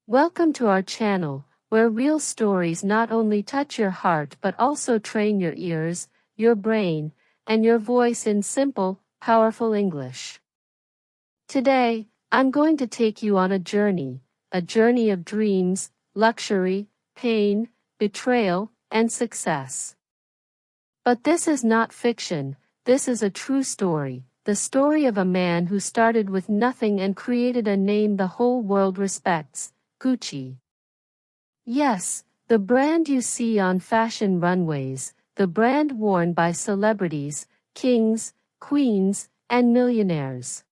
Welcome to our channel, where real stories not only touch your heart but also train your ears, your brain, and your voice in simple, powerful English. Today, I'm going to take you on a journey of dreams, luxury, pain, betrayal, and success. But this is not fiction, this is a true story, the story of a man who started with nothing and created a name the whole world respects. Gucci. Yes, the brand you see on fashion runways, the brand worn by celebrities, kings, queens, and millionaires.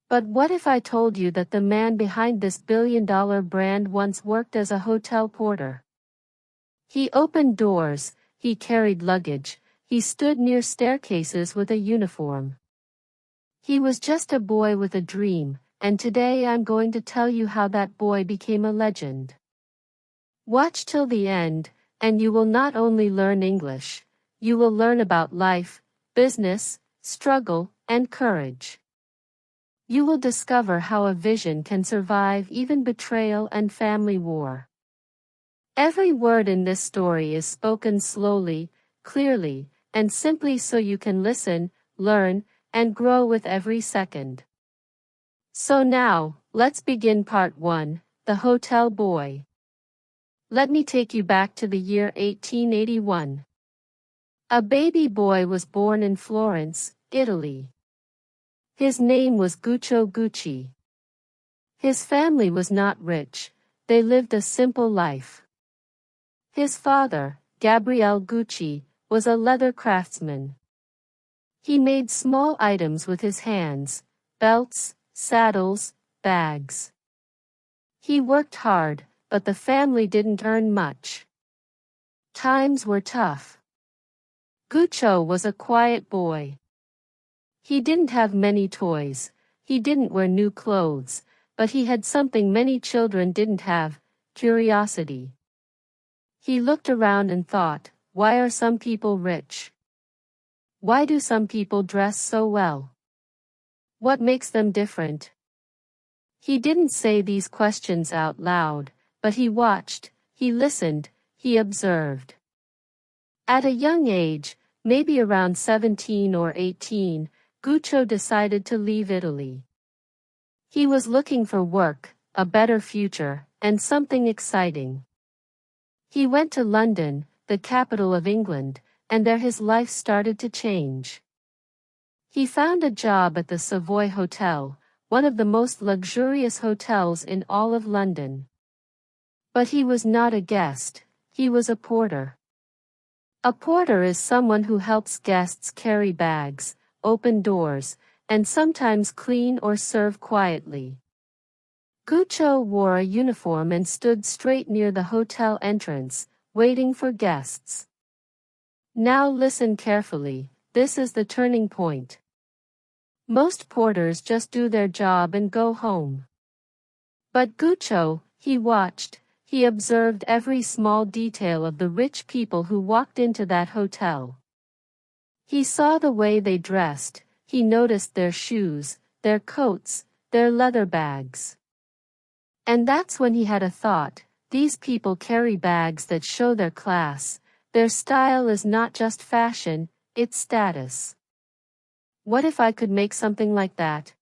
But what if I told you that the man behind this billion-dollar brand once worked as a hotel porter? He opened doors, he carried luggage, he stood near staircases with a uniform. He was just a boy with a dream, and today I'm going to tell you how that boy became a legend. Watch till the end, and you will not only learn English, you will learn about life, business, struggle, and courage. You will discover how a vision can survive even betrayal and family war. Every word in this story is spoken slowly, clearly, and simply so you can listen, learn, and grow with every second. So now, let's begin part 1, The Hotel Boy. Let me take you back to the year 1881. A baby boy was born in Florence, Italy. His name was Guccio Gucci. His family was not rich, they lived a simple life. His father, Gabriele Gucci, was a leather craftsman. He made small items with his hands, belts, saddles, bags. He worked hard, but the family didn't earn much. Times were tough. Guccio was a quiet boy. He didn't have many toys, he didn't wear new clothes, but he had something many children didn't have, curiosity. He looked around and thought, why are some people rich? Why do some people dress so well? What makes them different? He didn't say these questions out loud, but he watched, he listened, he observed. At a young age, maybe around 17 or 18, Guccio decided to leave Italy. He was looking for work, a better future, and something exciting. He went to London, the capital of England, and there his life started to change. He found a job at the Savoy Hotel, one of the most luxurious hotels in all of London. But he was not a guest, he was a porter. A porter is someone who helps guests carry bags, open doors, and sometimes clean or serve quietly. Guccio wore a uniform and stood straight near the hotel entrance, waiting for guests. Now listen carefully, this is the turning point. Most porters just do their job and go home. But Guccio, he watched, he observed every small detail of the rich people who walked into that hotel. He saw the way they dressed, he noticed their shoes, their coats, their leather bags. And that's when he had a thought, these people carry bags that show their class, their style is not just fashion, it's status. What if I could make something like that?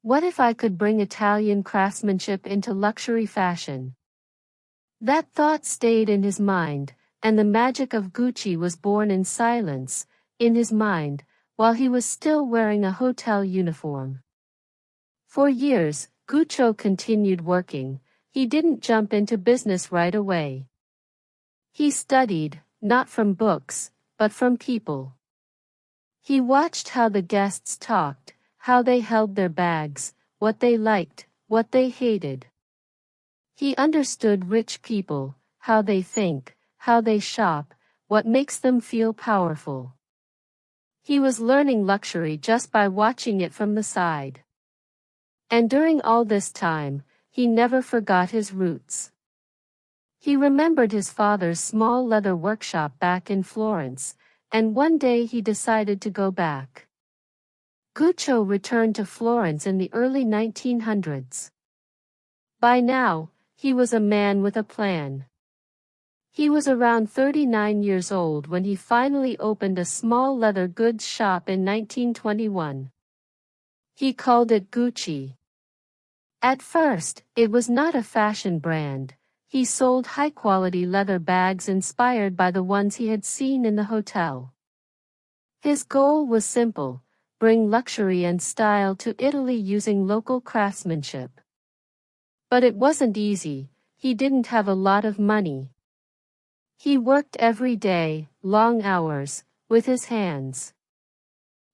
What if I could bring Italian craftsmanship into luxury fashion? That thought stayed in his mind, and the magic of Gucci was born in silence, in his mind, while he was still wearing a hotel uniform. For years, Guccio continued working, he didn't jump into business right away. He studied, not from books, but from people. He watched how the guests talked, how they held their bags, what they liked, what they hated. He understood rich people, how they think, how they shop, what makes them feel powerful. He was learning luxury just by watching it from the side. And during all this time, he never forgot his roots. He remembered his father's small leather workshop back in Florence, and one day he decided to go back. Guccio returned to Florence in the early 1900s. By now, he was a man with a plan. He was around 39 years old when he finally opened a small leather goods shop in 1921. He called it Gucci. At first, it was not a fashion brand. He sold high-quality leather bags inspired by the ones he had seen in the hotel. His goal was simple: bring luxury and style to Italy using local craftsmanship. But it wasn't easy. He didn't have a lot of money. He worked every day, long hours, with his hands.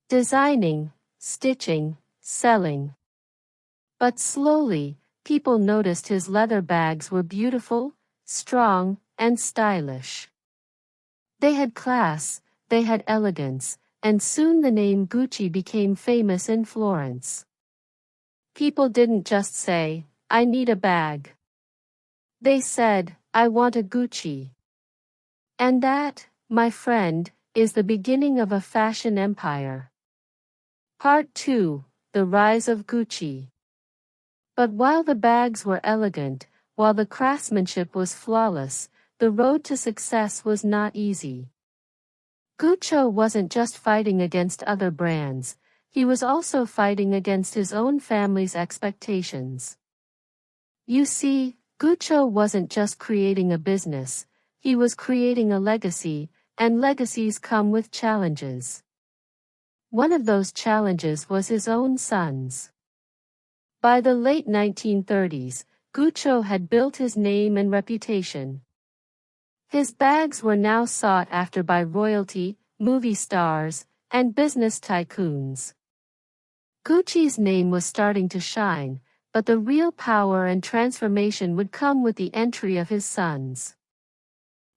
Designing, stitching, selling. But slowly, people noticed his leather bags were beautiful, strong, and stylish. They had class, they had elegance, and soon the name Gucci became famous in Florence. People didn't just say, "I need a bag." They said, "I want a Gucci." And that, my friend, is the beginning of a fashion empire. Part 2: The Rise of Gucci. But while the bags were elegant, while the craftsmanship was flawless, the road to success was not easy. Gucci wasn't just fighting against other brands, he was also fighting against his own family's expectations. You see, Gucci wasn't just creating a business, he was creating a legacy, and legacies come with challenges. One of those challenges was his own sons. By the late 1930s, Gucci had built his name and reputation. His bags were now sought after by royalty, movie stars, and business tycoons. Gucci's name was starting to shine, but the real power and transformation would come with the entry of his sons.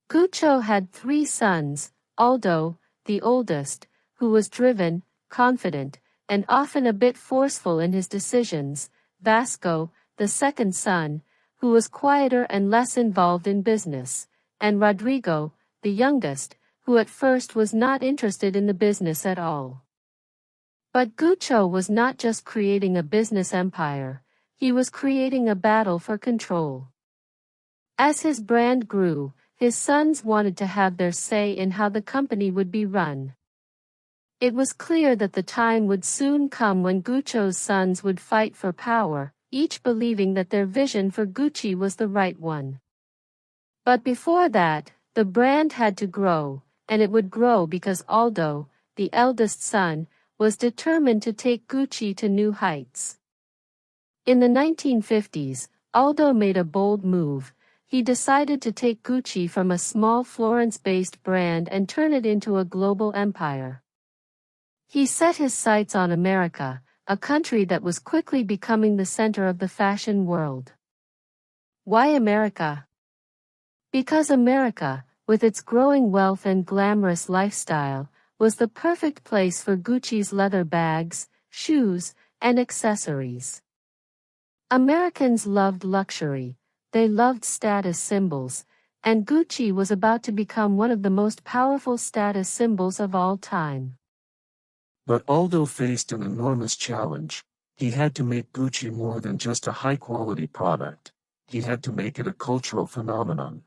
Gucci had 3 sons: Aldo, the oldest, who was driven, confident, and often a bit forceful in his decisions; Vasco, the second son, who was quieter and less involved in business; and Rodrigo, the youngest, who at first was not interested in the business at all. But Gucci was not just creating a business empire, he was creating a battle for control. As his brand grew, his sons wanted to have their say in how the company would be run. It was clear that the time would soon come when Gucci's sons would fight for power, each believing that their vision for Gucci was the right one. But before that, the brand had to grow, and it would grow because Aldo, the eldest son, was determined to take Gucci to new heights. In the 1950s, Aldo made a bold move. He decided to take Gucci from a small Florence-based brand and turn it into a global empire. He set his sights on America, a country that was quickly becoming the center of the fashion world. Why America? Because America, with its growing wealth and glamorous lifestyle, was the perfect place for Gucci's leather bags, shoes, and accessories. Americans loved luxury, they loved status symbols, and Gucci was about to become one of the most powerful status symbols of all time. But Aldo faced an enormous challenge. He had to make Gucci more than just a high-quality product. He had to make it a cultural phenomenon.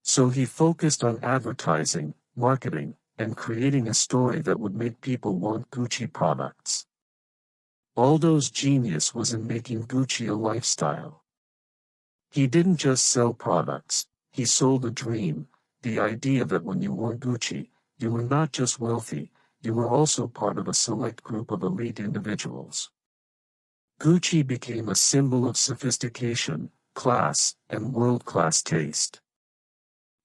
So he focused on advertising, marketing, and creating a story that would make people want Gucci products. Aldo's genius was in making Gucci a lifestyle. He didn't just sell products, he sold a dream, the idea that when you wore Gucci, you were not just wealthy, you were also part of a select group of elite individuals. Gucci became a symbol of sophistication, class, and world-class taste.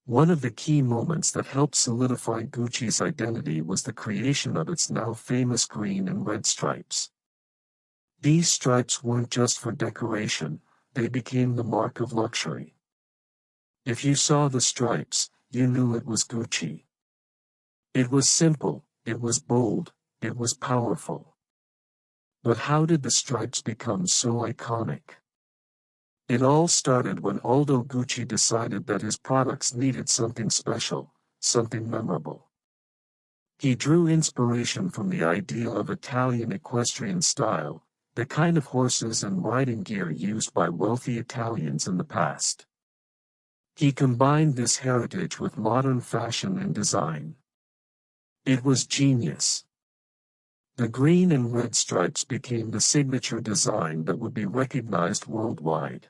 One of the key moments that helped solidify Gucci's identity was the creation of its now famous green and red stripes. These stripes weren't just for decoration, they became the mark of luxury. If you saw the stripes, you knew it was Gucci. It was simple, it was bold, it was powerful. But how did the stripes become so iconic? It all started when Aldo Gucci decided that his products needed something special, something memorable. He drew inspiration from the idea of Italian equestrian style, the kind of horses and riding gear used by wealthy Italians in the past. He combined this heritage with modern fashion and design. It was genius. The green and red stripes became the signature design that would be recognized worldwide.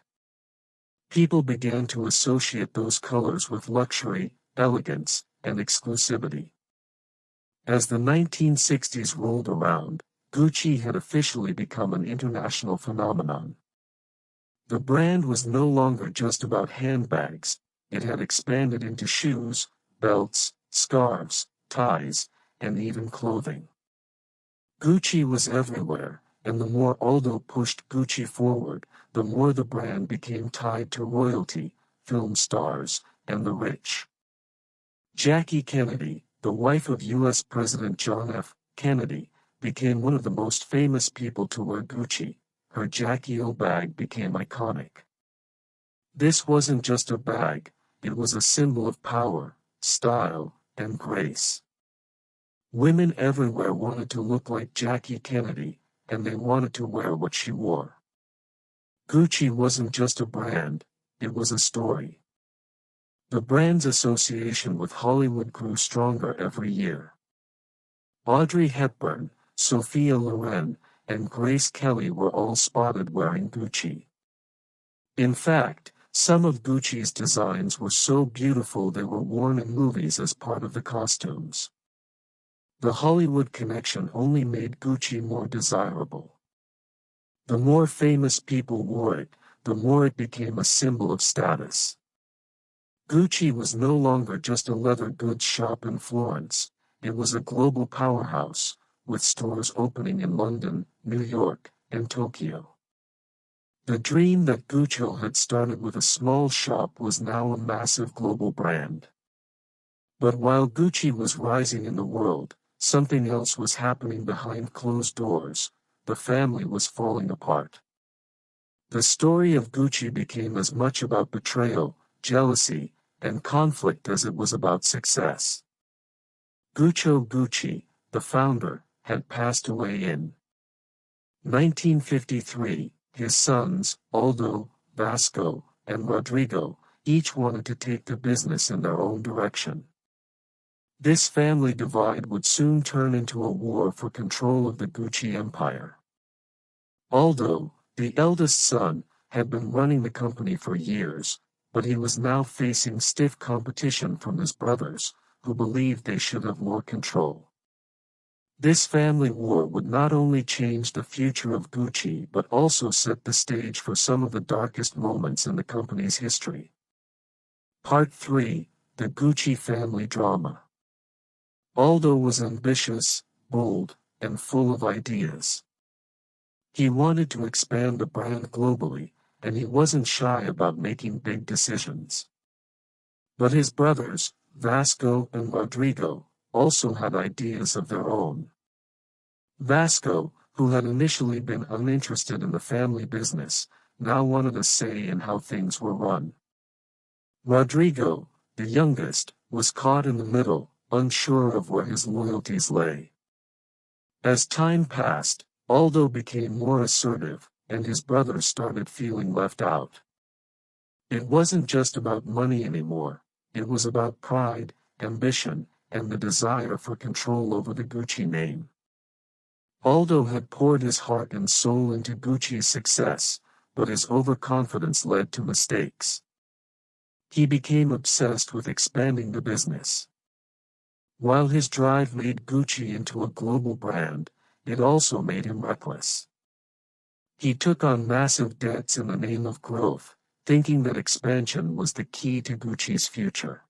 People began to associate those colors with luxury, elegance, and exclusivity. As the 1960s rolled around, Gucci had officially become an international phenomenon. The brand was no longer just about handbags, it had expanded into shoes, belts, scarves, ties, and even clothing. Gucci was everywhere, and the more Aldo pushed Gucci forward, the more the brand became tied to royalty, film stars, and the rich. Jackie Kennedy, the wife of U.S. President John F. Kennedy, became one of the most famous people to wear Gucci. Her Jackie O bag became iconic. This wasn't just a bag, it was a symbol of power, style, and grace. Women everywhere wanted to look like Jackie Kennedy, and they wanted to wear what she wore. Gucci wasn't just a brand, it was a story. The brand's association with Hollywood grew stronger every year. Audrey Hepburn, Sophia Loren, and Grace Kelly were all spotted wearing Gucci. In fact, some of Gucci's designs were so beautiful they were worn in movies as part of the costumes. The Hollywood connection only made Gucci more desirable. The more famous people wore it, the more it became a symbol of status. Gucci was no longer just a leather goods shop in Florence, it was a global powerhouse, with stores opening in London, New York, and Tokyo. The dream that Gucci had started with a small shop was now a massive global brand. But while Gucci was rising in the world, something else was happening behind closed doors. The family was falling apart. The story of Gucci became as much about betrayal, jealousy, and conflict as it was about success. Guccio Gucci, the founder, had passed away in 1953. His sons, Aldo, Vasco, and Rodrigo, each wanted to take the business in their own direction. This family divide would soon turn into a war for control of the Gucci empire. Aldo, the eldest son, had been running the company for years, but he was now facing stiff competition from his brothers, who believed they should have more control. This family war would not only change the future of Gucci but also set the stage for some of the darkest moments in the company's history. Part 3: The Gucci Family Drama. Aldo was ambitious, bold, and full of ideas. He wanted to expand the brand globally, and he wasn't shy about making big decisions. But his brothers, Vasco and Rodrigo, also had ideas of their own. Vasco, who had initially been uninterested in the family business, now wanted a say in how things were run. Rodrigo, the youngest, was caught in the middle, unsure of where his loyalties lay. As time passed, Aldo became more assertive, and his brothers started feeling left out. It wasn't just about money anymore, it was about pride, ambition, and the desire for control over the Gucci name. Aldo had poured his heart and soul into Gucci's success, but his overconfidence led to mistakes. He became obsessed with expanding the business. While his drive made Gucci into a global brand, it also made him reckless. He took on massive debts in the name of growth, thinking that expansion was the key to Gucci's future.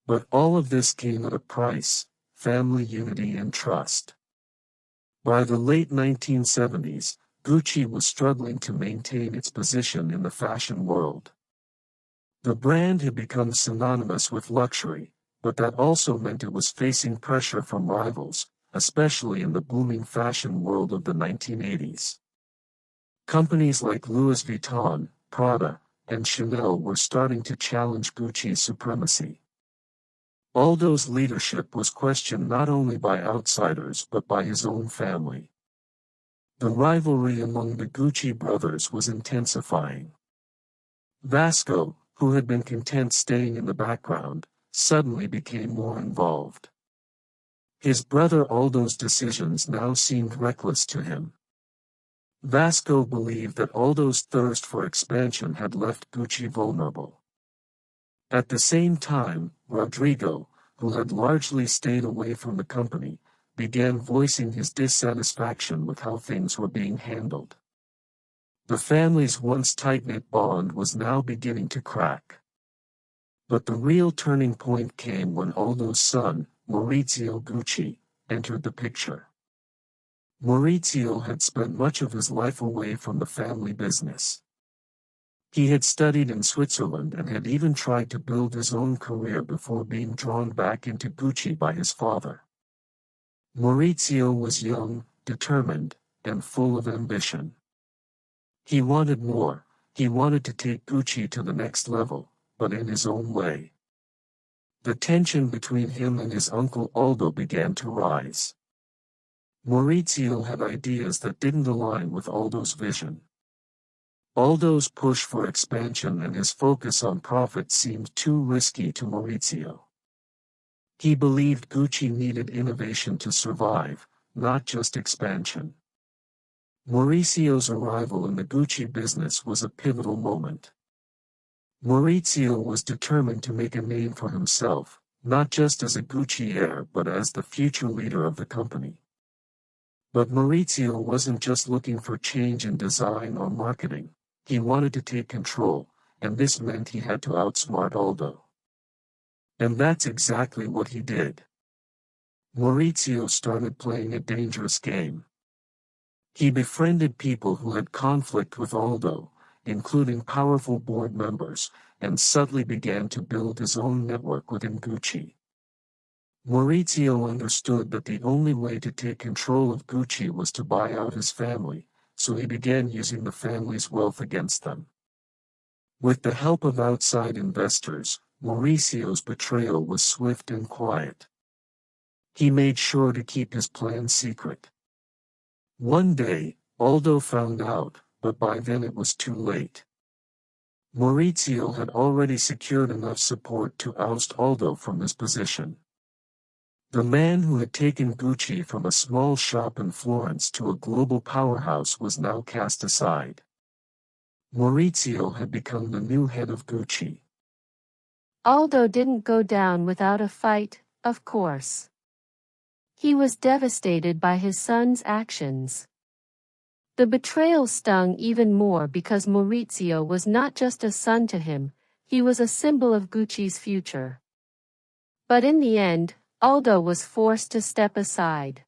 But all of this came at a price: family unity and trust. By the late 1970s, Gucci was struggling to maintain its position in the fashion world. The brand had become synonymous with luxury, but that also meant it was facing pressure from rivals, especially in the booming fashion world of the 1980s. Companies like Louis Vuitton, Prada, and Chanel were starting to challenge Gucci's supremacy. Aldo's leadership was questioned not only by outsiders but by his own family. The rivalry among the Gucci brothers was intensifying. Vasco, who had been content staying in the background, suddenly became more involved. His brother Aldo's decisions now seemed reckless to him. Vasco believed that Aldo's thirst for expansion had left Gucci vulnerable. At the same time, Rodrigo, who had largely stayed away from the company, began voicing his dissatisfaction with how things were being handled. The family's once tight-knit bond was now beginning to crack. But the real turning point came when Aldo's son, Maurizio Gucci, entered the picture. Maurizio had spent much of his life away from the family business. He had studied in Switzerland and had even tried to build his own career before being drawn back into Gucci by his father. Maurizio was young, determined, and full of ambition. He wanted more. He wanted to take Gucci to the next level, but in his own way. The tension between him and his uncle Aldo began to rise. Maurizio had ideas that didn't align with Aldo's vision. Aldo's push for expansion and his focus on profit seemed too risky to Maurizio. He believed Gucci needed innovation to survive, not just expansion. Mauricio's arrival in the Gucci business was a pivotal moment. Maurizio was determined to make a name for himself, not just as a Gucci heir but as the future leader of the company. But Maurizio wasn't just looking for change in design or marketing. He wanted to take control, and this meant he had to outsmart Aldo. And that's exactly what he did. Maurizio started playing a dangerous game. He befriended people who had conflict with Aldo, including powerful board members, and subtly began to build his own network within Gucci. Maurizio understood that the only way to take control of Gucci was to buy out his family, so he began using the family's wealth against them. With the help of outside investors, Mauricio's betrayal was swift and quiet. He made sure to keep his plan secret. One day, Aldo found out, but by then it was too late. Maurizio had already secured enough support to oust Aldo from his position. The man who had taken Gucci from a small shop in Florence to a global powerhouse was now cast aside. Maurizio had become the new head of Gucci. Aldo didn't go down without a fight, of course. He was devastated by his son's actions. The betrayal stung even more because Maurizio was not just a son to him, he was a symbol of Gucci's future. But in the end, Aldo was forced to step aside.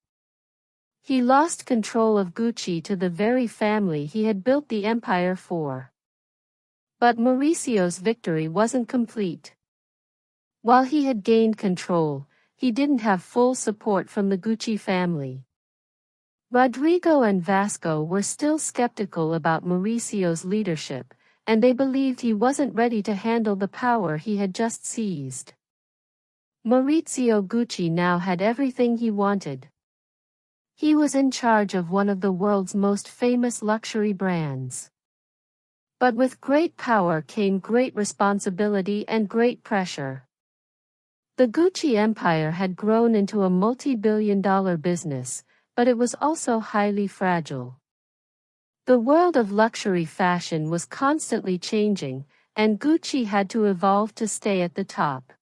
He lost control of Gucci to the very family he had built the empire for. But Mauricio's victory wasn't complete. While he had gained control, he didn't have full support from the Gucci family. Rodrigo and Vasco were still skeptical about Mauricio's leadership, and they believed he wasn't ready to handle the power he had just seized. Maurizio Gucci now had everything he wanted. He was in charge of one of the world's most famous luxury brands. But with great power came great responsibility and great pressure. The Gucci empire had grown into a multi-billion-dollar business, but it was also highly fragile. The world of luxury fashion was constantly changing, and Gucci had to evolve to stay at the top.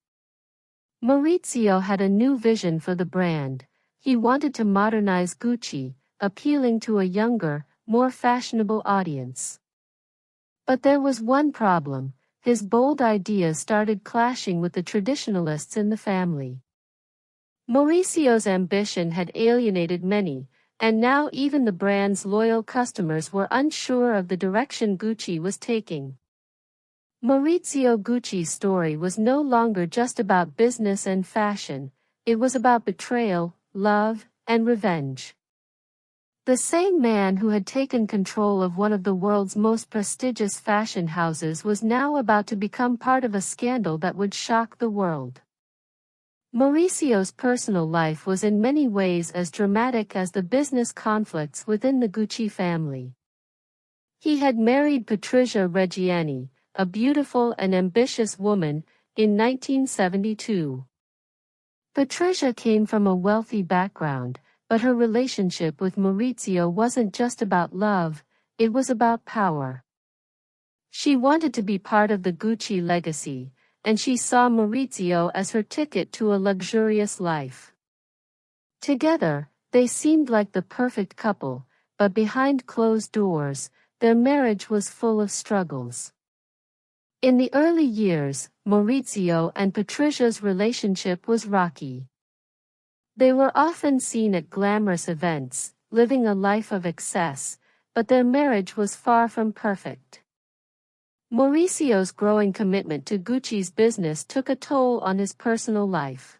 Maurizio had a new vision for the brand. He wanted to modernize Gucci, appealing to a younger, more fashionable audience. But there was one problem: his bold ideas started clashing with the traditionalists in the family. Mauricio's ambition had alienated many, and now even the brand's loyal customers were unsure of the direction Gucci was taking. Maurizio Gucci's story was no longer just about business and fashion, it was about betrayal, love, and revenge. The same man who had taken control of one of the world's most prestigious fashion houses was now about to become part of a scandal that would shock the world. Mauricio's personal life was in many ways as dramatic as the business conflicts within the Gucci family. He had married Patricia Reggiani, a beautiful and ambitious woman, in 1972. Patricia came from a wealthy background, but her relationship with Maurizio wasn't just about love, it was about power. She wanted to be part of the Gucci legacy, and she saw Maurizio as her ticket to a luxurious life. Together, they seemed like the perfect couple, but behind closed doors, their marriage was full of struggles. In the early years, Maurizio and Patricia's relationship was rocky. They were often seen at glamorous events, living a life of excess, but their marriage was far from perfect. Mauricio's growing commitment to Gucci's business took a toll on his personal life.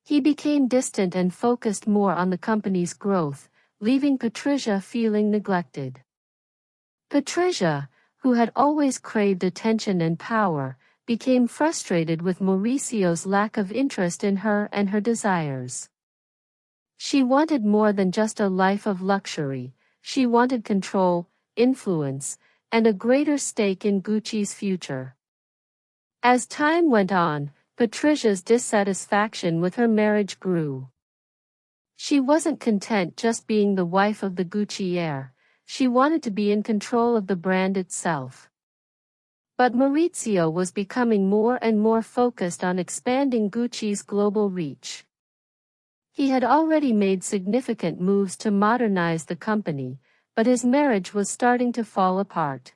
He became distant and focused more on the company's growth, leaving Patricia feeling neglected. Patricia, who had always craved attention and power, became frustrated with Mauricio's lack of interest in her and her desires. She wanted more than just a life of luxury, she wanted control, influence, and a greater stake in Gucci's future. As time went on, Patricia's dissatisfaction with her marriage grew. She wasn't content just being the wife of the Gucci heir, she wanted to be in control of the brand itself. But Maurizio was becoming more and more focused on expanding Gucci's global reach. He had already made significant moves to modernize the company, but his marriage was starting to fall apart.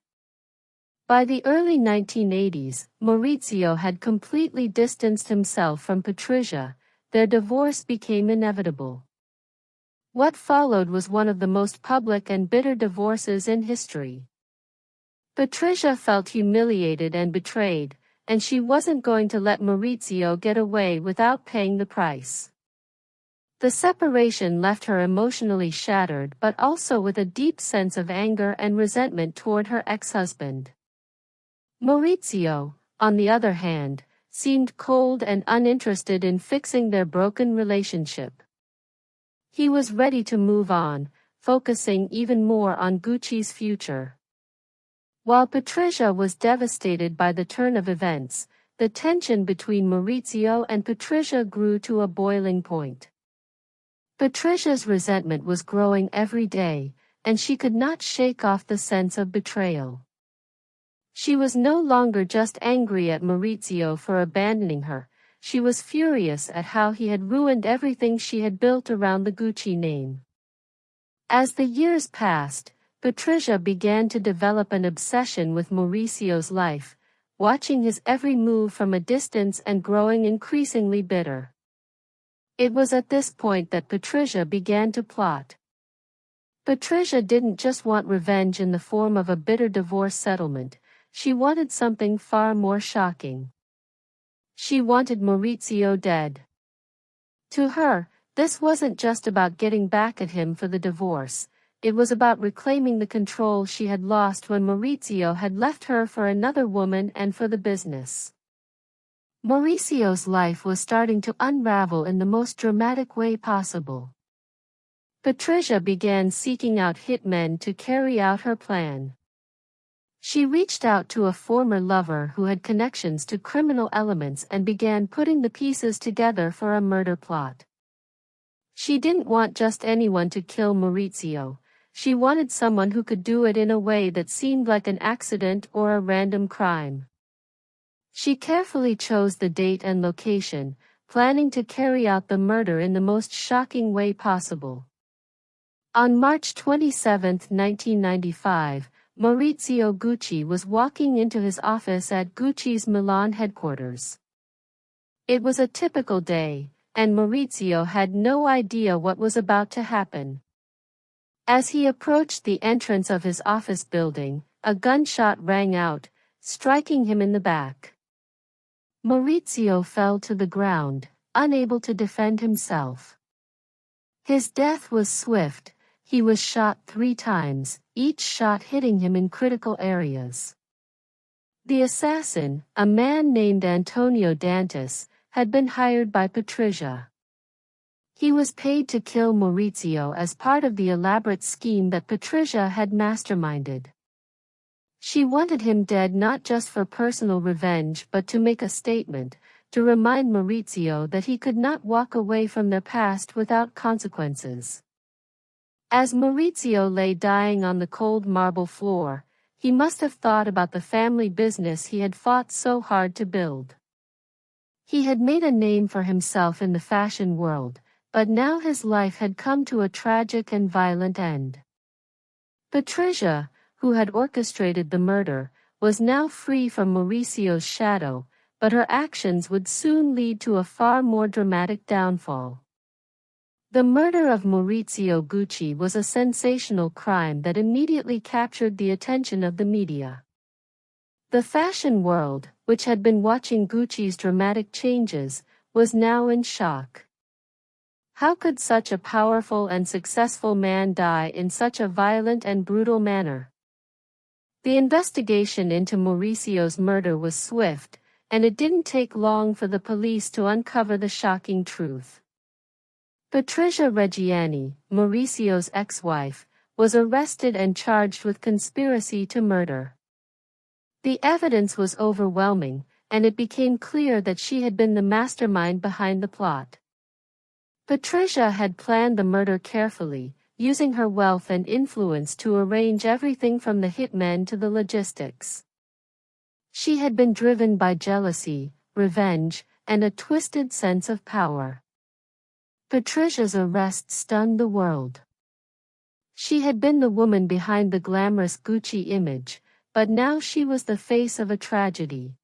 By the early 1980s, Maurizio had completely distanced himself from Patricia, their divorce became inevitable. What followed was one of the most public and bitter divorces in history. Patricia felt humiliated and betrayed, and she wasn't going to let Maurizio get away without paying the price. The separation left her emotionally shattered but also with a deep sense of anger and resentment toward her ex-husband. Maurizio, on the other hand, seemed cold and uninterested in fixing their broken relationship. He was ready to move on, focusing even more on Gucci's future. While Patricia was devastated by the turn of events, the tension between Maurizio and Patricia grew to a boiling point. Patricia's resentment was growing every day, and she could not shake off the sense of betrayal. She was no longer just angry at Maurizio for abandoning her, she was furious at how he had ruined everything she had built around the Gucci name. As the years passed, Patricia began to develop an obsession with Mauricio's life, watching his every move from a distance and growing increasingly bitter. It was at this point that Patricia began to plot. Patricia didn't just want revenge in the form of a bitter divorce settlement, she wanted something far more shocking. She wanted Maurizio dead. To her, this wasn't just about getting back at him for the divorce, it was about reclaiming the control she had lost when Maurizio had left her for another woman and for the business. Mauricio's life was starting to unravel in the most dramatic way possible. Patricia began seeking out hitmen to carry out her plan. She reached out to a former lover who had connections to criminal elements and began putting the pieces together for a murder plot. She didn't want just anyone to kill Maurizio, she wanted someone who could do it in a way that seemed like an accident or a random crime. She carefully chose the date and location, planning to carry out the murder in the most shocking way possible. On March 27, 1995, Maurizio Gucci was walking into his office at Gucci's Milan headquarters. It was a typical day, and Maurizio had no idea what was about to happen. As he approached the entrance of his office building, a gunshot rang out, striking him in the back. Maurizio fell to the ground, unable to defend himself. His death was swift, he was shot 3 times, each shot hitting him in critical areas. The assassin, a man named Antonio Dantas, had been hired by Patricia. He was paid to kill Maurizio as part of the elaborate scheme that Patricia had masterminded. She wanted him dead not just for personal revenge but to make a statement, to remind Maurizio that he could not walk away from their past without consequences. As Maurizio lay dying on the cold marble floor, he must have thought about the family business he had fought so hard to build. He had made a name for himself in the fashion world, but now his life had come to a tragic and violent end. Patricia, who had orchestrated the murder, was now free from Mauricio's shadow, but her actions would soon lead to a far more dramatic downfall. The murder of Maurizio Gucci was a sensational crime that immediately captured the attention of the media. The fashion world, which had been watching Gucci's dramatic changes, was now in shock. How could such a powerful and successful man die in such a violent and brutal manner? The investigation into Mauricio's murder was swift, and it didn't take long for the police to uncover the shocking truth. Patricia Reggiani, Mauricio's ex-wife, was arrested and charged with conspiracy to murder. The evidence was overwhelming, and it became clear that she had been the mastermind behind the plot. Patricia had planned the murder carefully, using her wealth and influence to arrange everything from the hitmen to the logistics. She had been driven by jealousy, revenge, and a twisted sense of power. Patricia's arrest stunned the world. She had been the woman behind the glamorous Gucci image, but now she was the face of a tragedy.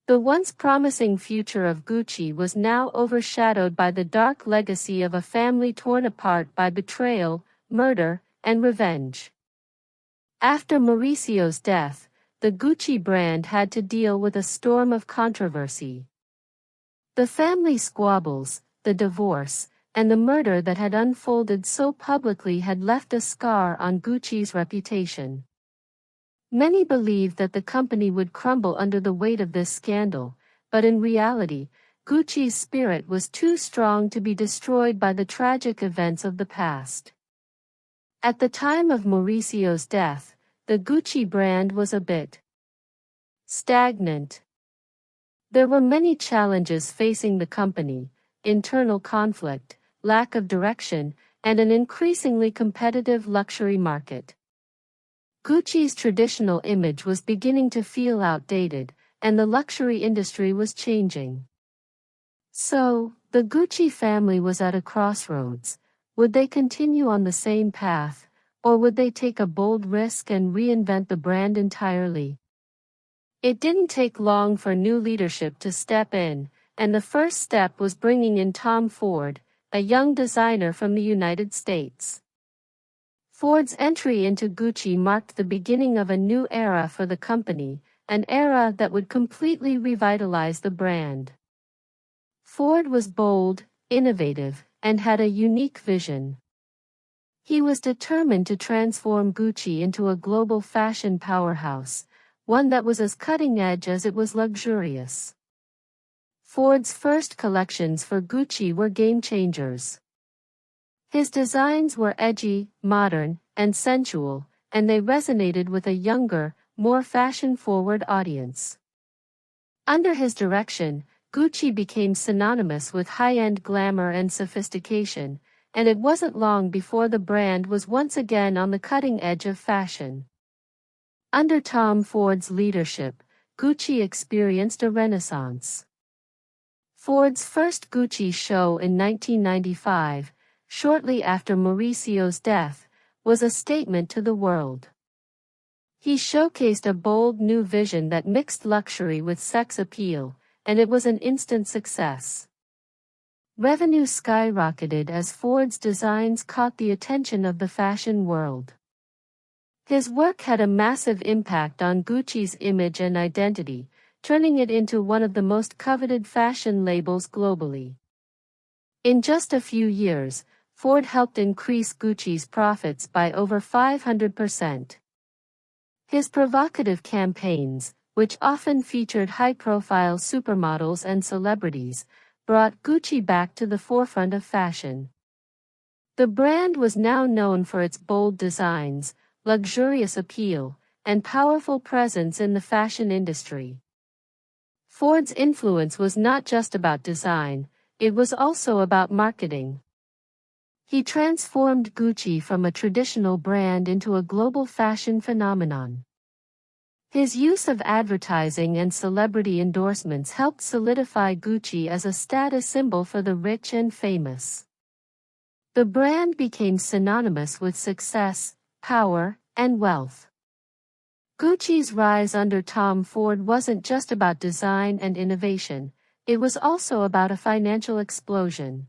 The once promising future of Gucci was now overshadowed by the dark legacy of a family torn apart by betrayal, murder, and revenge. After Mauricio's death, the Gucci brand had to deal with a storm of controversy. The family squabbles, the divorce, and the murder that had unfolded so publicly had left a scar on Gucci's reputation. Many believed that the company would crumble under the weight of this scandal, but in reality, Gucci's spirit was too strong to be destroyed by the tragic events of the past. At the time of Mauricio's death, the Gucci brand was a bit stagnant. There were many challenges facing the company: internal conflict, lack of direction, and an increasingly competitive luxury market. Gucci's traditional image was beginning to feel outdated, and the luxury industry was changing. So, the Gucci family was at a crossroads. Would they continue on the same path, or would they take a bold risk and reinvent the brand entirely? It didn't take long for new leadership to step in, and the first step was bringing in Tom Ford, a young designer from the United States. Ford's entry into Gucci marked the beginning of a new era for the company, an era that would completely revitalize the brand. Ford was bold, innovative, and had a unique vision. He was determined to transform Gucci into a global fashion powerhouse, one that was as cutting-edge as it was luxurious. Ford's first collections for Gucci were game-changers. His designs were edgy, modern, and sensual, and they resonated with a younger, more fashion-forward audience. Under his direction, Gucci became synonymous with high-end glamour and sophistication, and it wasn't long before the brand was once again on the cutting edge of fashion. Under Tom Ford's leadership, Gucci experienced a renaissance. Ford's first Gucci show in 1995, shortly after Mauricio's death, was a statement to the world. He showcased a bold new vision that mixed luxury with sex appeal, and it was an instant success. Revenue skyrocketed as Ford's designs caught the attention of the fashion world. His work had a massive impact on Gucci's image and identity, turning it into one of the most coveted fashion labels globally. In just a few years, Ford helped increase Gucci's profits by over 500%. His provocative campaigns, which often featured high-profile supermodels and celebrities, brought Gucci back to the forefront of fashion. The brand was now known for its bold designs, luxurious appeal, and powerful presence in the fashion industry. Ford's influence was not just about design, it was also about marketing. He transformed Gucci from a traditional brand into a global fashion phenomenon. His use of advertising and celebrity endorsements helped solidify Gucci as a status symbol for the rich and famous. The brand became synonymous with success, power, and wealth. Gucci's rise under Tom Ford wasn't just about design and innovation, it was also about a financial explosion.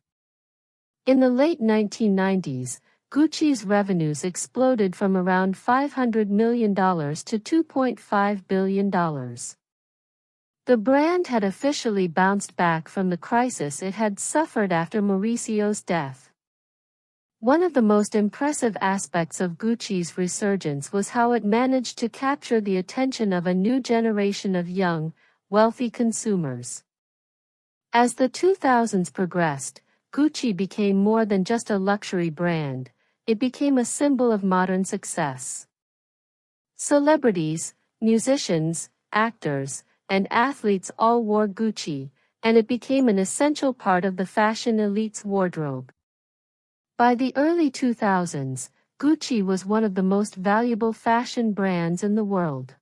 In the late 1990s, Gucci's revenues exploded from around $500 million to $2.5 billion. The brand had officially bounced back from the crisis it had suffered after Mauricio's death. One of the most impressive aspects of Gucci's resurgence was how it managed to capture the attention of a new generation of young, wealthy consumers. As the 2000s progressed, Gucci became more than just a luxury brand, it became a symbol of modern success. Celebrities, musicians, actors, and athletes all wore Gucci, and it became an essential part of the fashion elite's wardrobe. By the early 2000s, Gucci was one of the most valuable fashion brands in the world.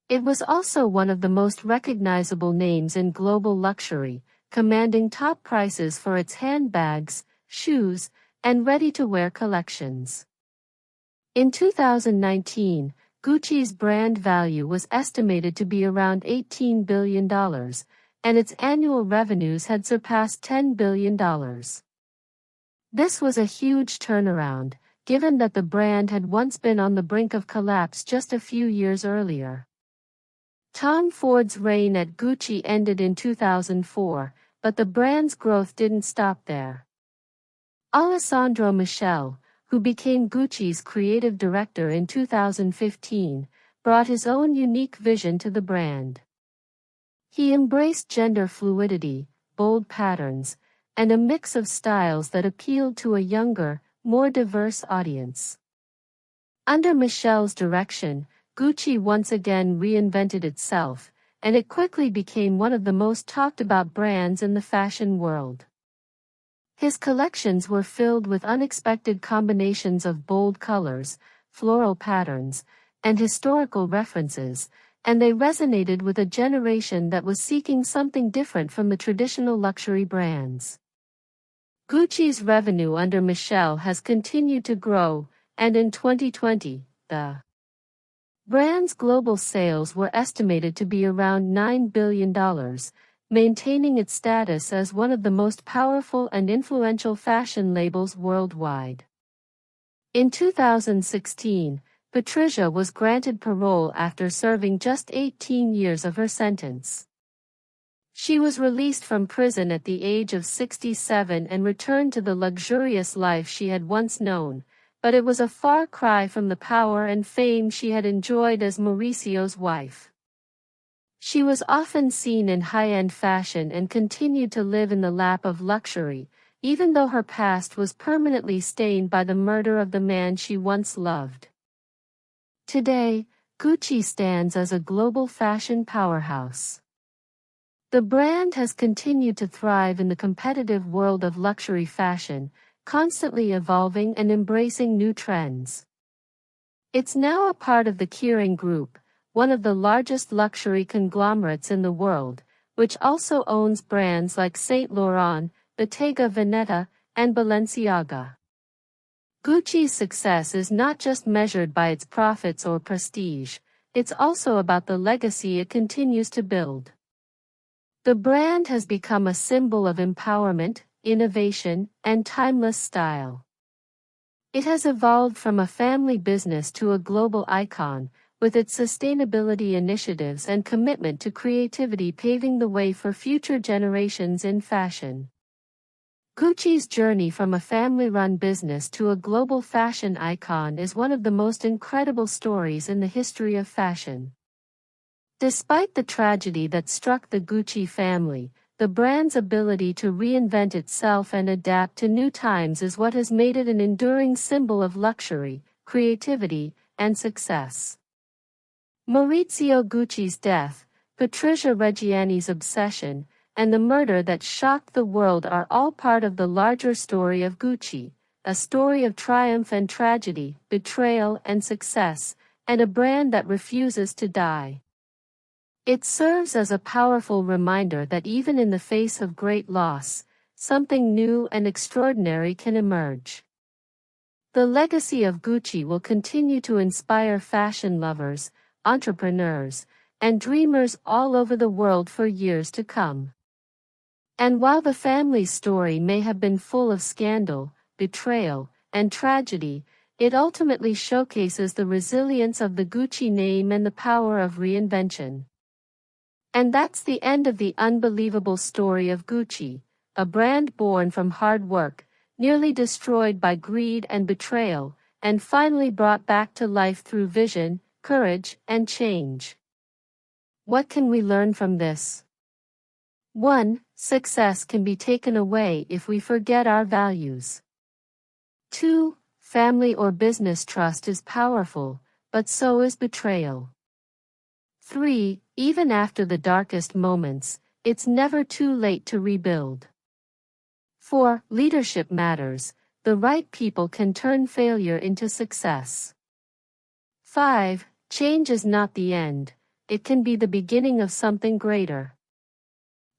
It was also one of the most recognizable names in global luxury, commanding top prices for its handbags, shoes, and ready-to-wear collections. In 2019, Gucci's brand value was estimated to be around $18 billion, and its annual revenues had surpassed $10 billion. This was a huge turnaround, given that the brand had once been on the brink of collapse just a few years earlier. Tom Ford's reign at Gucci ended in 2004, but the brand's growth didn't stop there. Alessandro Michele, who became Gucci's creative director in 2015, brought his own unique vision to the brand. He embraced gender fluidity, bold patterns, and a mix of styles that appealed to a younger, more diverse audience. Under Michele's direction, Gucci once again reinvented itself, and it quickly became one of the most talked about brands in the fashion world. His collections were filled with unexpected combinations of bold colors, floral patterns, and historical references, and they resonated with a generation that was seeking something different from the traditional luxury brands. Gucci's revenue under Michele has continued to grow, and in 2020, the brand's global sales were estimated to be around $9 billion, maintaining its status as one of the most powerful and influential fashion labels worldwide. In 2016, Patricia was granted parole after serving just 18 years of her sentence. She was released from prison at the age of 67 and returned to the luxurious life she had once known, but it was a far cry from the power and fame she had enjoyed as Mauricio's wife. She was often seen in high-end fashion and continued to live in the lap of luxury, even though her past was permanently stained by the murder of the man she once loved. Today, Gucci stands as a global fashion powerhouse. The brand has continued to thrive in the competitive world of luxury fashion, constantly evolving and embracing new trends. It's now a part of the Kering Group, one of the largest luxury conglomerates in the world, which also owns brands like Saint Laurent, Bottega Veneta, and Balenciaga. Gucci's success is not just measured by its profits or prestige, it's also about the legacy it continues to build. The brand has become a symbol of empowerment, innovation, and timeless style. It has evolved from a family business to a global icon, with its sustainability initiatives and commitment to creativity paving the way for future generations in fashion. Gucci's journey from a family-run business to a global fashion icon is one of the most incredible stories in the history of fashion. Despite the tragedy that struck the Gucci family, the brand's ability to reinvent itself and adapt to new times is what has made it an enduring symbol of luxury, creativity, and success. Maurizio Gucci's death, Patricia Reggiani's obsession, and the murder that shocked the world are all part of the larger story of Gucci, a story of triumph and tragedy, betrayal and success, and a brand that refuses to die. It serves as a powerful reminder that even in the face of great loss, something new and extraordinary can emerge. The legacy of Gucci will continue to inspire fashion lovers, entrepreneurs, and dreamers all over the world for years to come. And while the family's story may have been full of scandal, betrayal, and tragedy, it ultimately showcases the resilience of the Gucci name and the power of reinvention. And that's the end of the unbelievable story of Gucci, a brand born from hard work, nearly destroyed by greed and betrayal, and finally brought back to life through vision, courage, and change. What can we learn from this? 1. Success can be taken away if we forget our values. 2. Family or business trust is powerful, but so is betrayal. 3. Even after the darkest moments, it's never too late to rebuild. 4. Leadership matters. The right people can turn failure into success. 5. Change is not the end. It can be the beginning of something greater.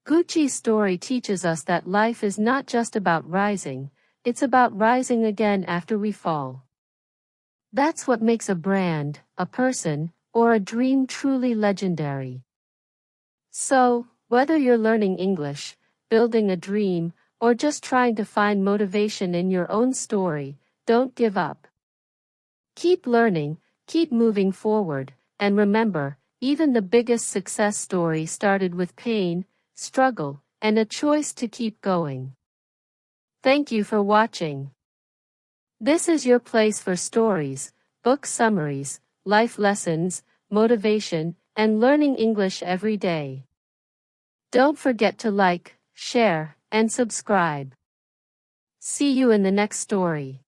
Gucci's story teaches us that life is not just about rising, it's about rising again after we fall. That's what makes a brand, a person, or a dream truly legendary. So, whether you're learning English, building a dream, or just trying to find motivation in your own story, don't give up. Keep learning, keep moving forward, and remember, even the biggest success story started with pain, struggle, and a choice to keep going. Thank you for watching. This is your place for stories, book summaries, life lessons, motivation, and learning English every day. Don't forget to like, share, and subscribe. See you in the next story.